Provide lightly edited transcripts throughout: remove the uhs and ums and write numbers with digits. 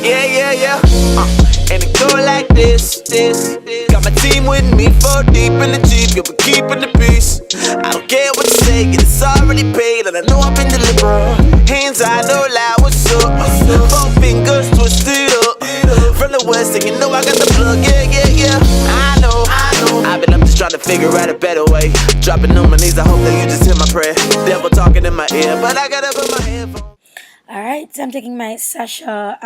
Yeah. And it go like this. Got my team with me, 4 deep in the Jeep, yeah, we're keeping the peace. I don't care what you say, it's already paid, and I know I've been deliberate. Hands high, no lie, what's up? 4 fingers twisted up. From the west, and you know I got the plug, yeah. I know. I'm just trying to figure out a better way. Dropping on my knees, I hope that you just hear my prayer. Devil talking in my ear, but I gotta put my headphones. Alright, so I'm taking my Sasha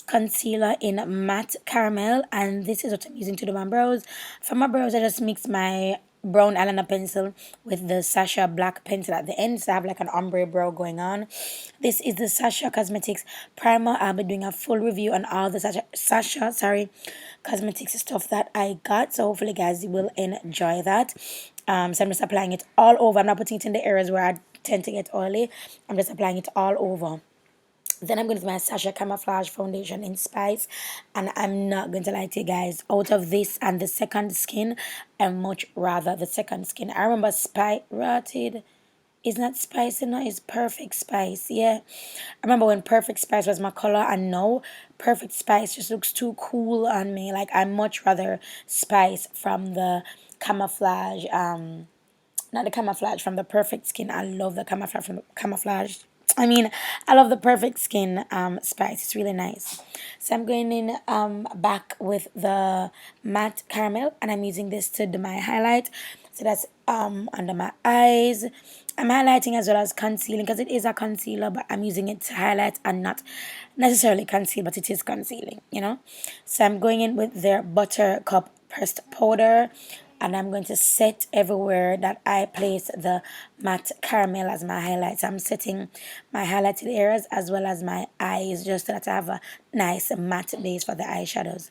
concealer in matte caramel, and this is what I'm using to do my brows. For my brows, I just mix my brown eyeliner pencil with the Sasha black pencil at the end, so I have like an ombre brow going on. This is the Sasha Cosmetics primer. I'll be doing a full review on all the Sasha cosmetics stuff that I got, so hopefully guys you will enjoy that. So I'm just applying it all over. I'm not putting it in the areas where I tend to get oily. I'm just applying it all over. Then I'm going to do my Sasha Camouflage Foundation in Spice. And I'm not going to lie to you guys, out of this and the second skin, I much rather the second skin. I remember Spice Rotted. It's not Spice, no, it's Perfect Spice. Yeah, I remember when Perfect Spice was my color, and now Perfect Spice just looks too cool on me. Like, I much rather Spice from the camouflage, not the camouflage, from the Perfect Skin. I love the camouflage from the camouflage. I love the Perfect Skin Spice. It's really nice. So I'm going in back with the matte caramel, and I'm using this to do my highlight. So that's under my eyes. I'm highlighting as well as concealing, because it is a concealer, but I'm using it to highlight and not necessarily conceal, but it is concealing, you know. So I'm going in with their Buttercup pressed powder, and I'm going to set everywhere that I place the matte caramel as my highlights. I'm setting my highlighted areas as well as my eyes, just so that I have a nice matte base for the eyeshadows.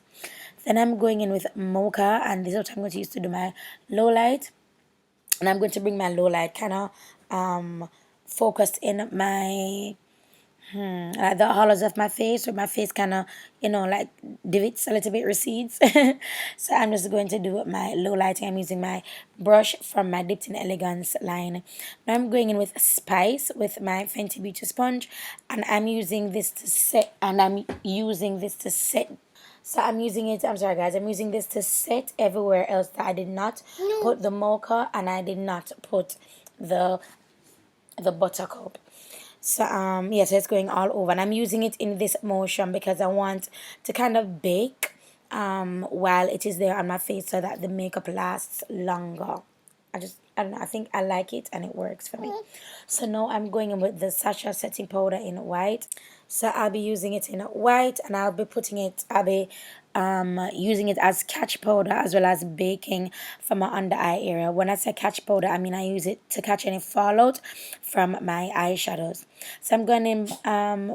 Then I'm going in with Mocha, and this is what I'm going to use to do my low light. And I'm going to bring my low light kind of focused in my like the hollows of my face, where my face kind of, like divots a little bit, recedes. So I'm just going to do my low lighting. I'm using my brush from my Dipped in Elegance line. Now I'm going in with Spice with my Fenty Beauty sponge, and I'm using this to set, so I'm using it, I'm sorry guys, I'm using this to set everywhere else that I did not put the mocha, and I did not put the buttercup. So yeah, so it's going all over, and I'm using it in this motion because I want to kind of bake while it is there on my face, so that the makeup lasts longer. I don't know, I think I like it and it works for me. So now I'm going in with the Sasha setting powder in white. So I'll be using it in white, and I'll be using it as catch powder as well as baking for my under eye area. When I say catch powder, I mean I use it to catch any fallout from my eyeshadows. So I'm going in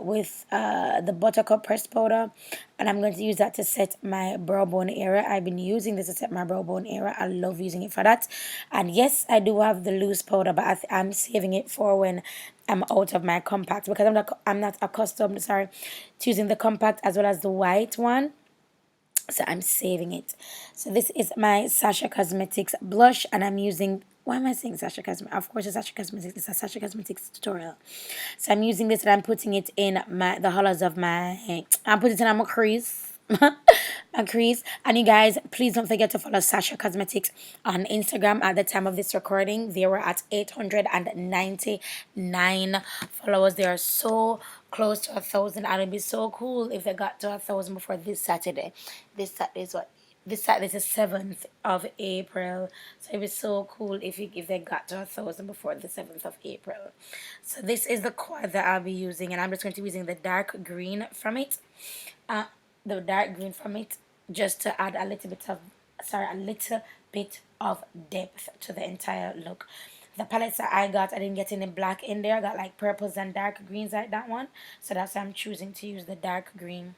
with the Buttercup pressed powder, and I'm going to use that to set my brow bone area. I've been using this to set my brow bone area. I love using it for that. And yes, I do have the loose powder, but I'm saving it for when I'm out of my compact, because I'm not accustomed, to using the compact as well as the white one. So I'm saving it. So this is my Sasha Cosmetics blush, and I'm using, why am I saying Sasha Cosmetics? Of course it's Sasha Cosmetics. It's a Sasha Cosmetics tutorial. So I'm using this, and I'm putting it in the hollows of my, I'm putting it in my crease. My crease. And you guys, please don't forget to follow Sasha Cosmetics on Instagram. At the time of this recording, they were at 899 followers. They are so close to 1,000, and it'd be so cool if they got to 1,000 before this Saturday. This Saturday is what? This Saturday is the 7th of April. So it'd be so cool if they got to 1,000 before the 7th of April. So this is the quad that I'll be using, and I'm just going to be using the dark green from it. Just to add a little bit of depth to the entire look. The palettes that I got, I didn't get any black in there. I got like purples and dark greens like that one. So that's why I'm choosing to use the dark green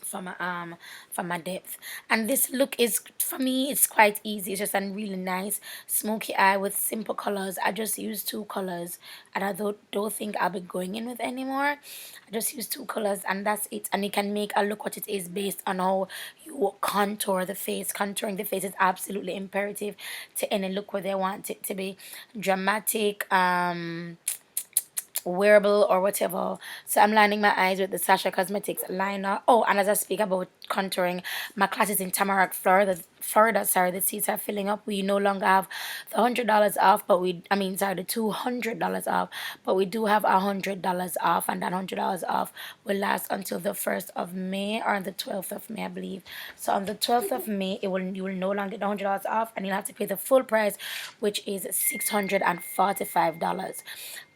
for my depth. And this look is, for me, it's quite easy. It's just a really nice smoky eye with simple colors. I just use 2 colors, and I don't think I'll be going in with anymore. I just use 2 colors, and that's it. And you can make a look what it is based on how you contour the face. Contouring the face is absolutely imperative to any look where they want it to be dramatic, wearable or whatever. So I'm lining my eyes with the Sasha Cosmetics liner. Oh, and as I speak about contouring, my class is in Tamarack, Florida. Sorry, the seats are filling up. We no longer have the $100 off, but the $200 off, but we do have $100 off, and that $100 off will last until the 1st of May or the 12th of May, I believe. So on the 12th of May, you will no longer get the $100 off, and you'll have to pay the full price, which is $645.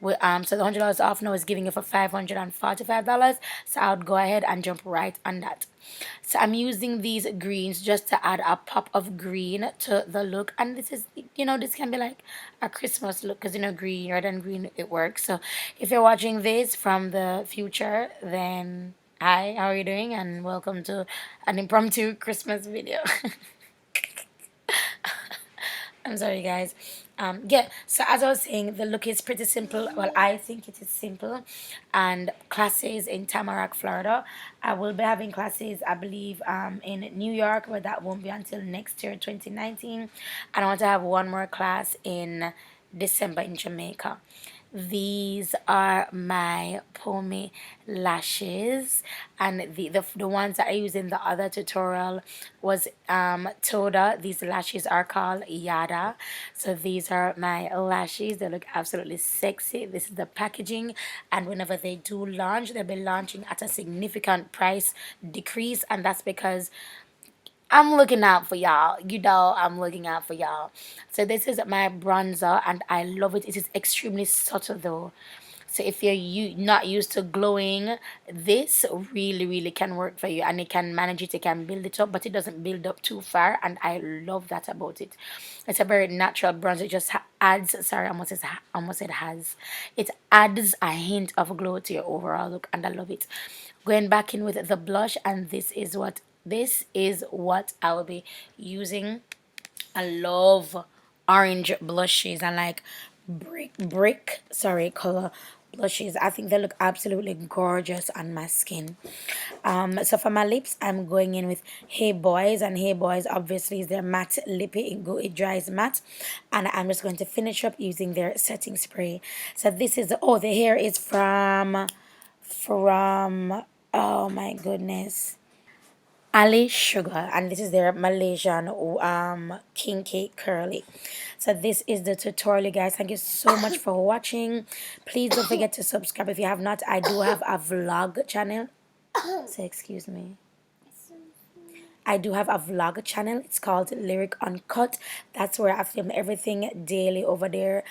So the $100 off now is giving you for $545. So I would go ahead and jump right on that. So I'm using these greens just to add a pop of green to the look, and this is, this can be like a Christmas look, because green, red and green, it works. So if you're watching this from the future, then hi, how are you doing, and welcome to an impromptu Christmas video. I'm sorry, guys. Yeah, so as I was saying, the look is pretty simple. Well, I think it is simple. And classes in Tamarack, Florida. I will be having classes, I believe, in New York, but that won't be until next year, 2019. And I want to have one more class in December in Jamaica. These are my Pome lashes, and the ones that I used in the other tutorial was Toda. These lashes are called Yada. So these are my lashes. They look absolutely sexy. This is the packaging, and whenever they do launch, they'll be launching at a significant price decrease, and that's because I'm looking out for y'all. I'm looking out for y'all. So this is my bronzer, and I love it. It is extremely subtle though. So if you're not used to glowing, this really can work for you, and it can manage it. It can build it up, but it doesn't build up too far, and I love that about it. It's a very natural bronzer. It just adds. Sorry, almost said has. It adds a hint of glow to your overall look, and I love it. Going back in with the blush, and this is what I will be using. I love orange blushes and like color blushes. I think they look absolutely gorgeous on my skin. So for my lips, I'm going in with Hey Boys, and Hey Boys obviously is their matte lippy. It dries matte, and I'm just going to finish up using their setting spray. So this is the hair is from oh my goodness, Ali Sugar, and this is their Malaysian king cake curly. So this is the tutorial, guys. Thank you so much for watching. Please don't forget to subscribe if you have not. I do have a vlog channel. So excuse me. I do have a vlog channel. It's called Lyric Uncut. That's where I film everything daily over there.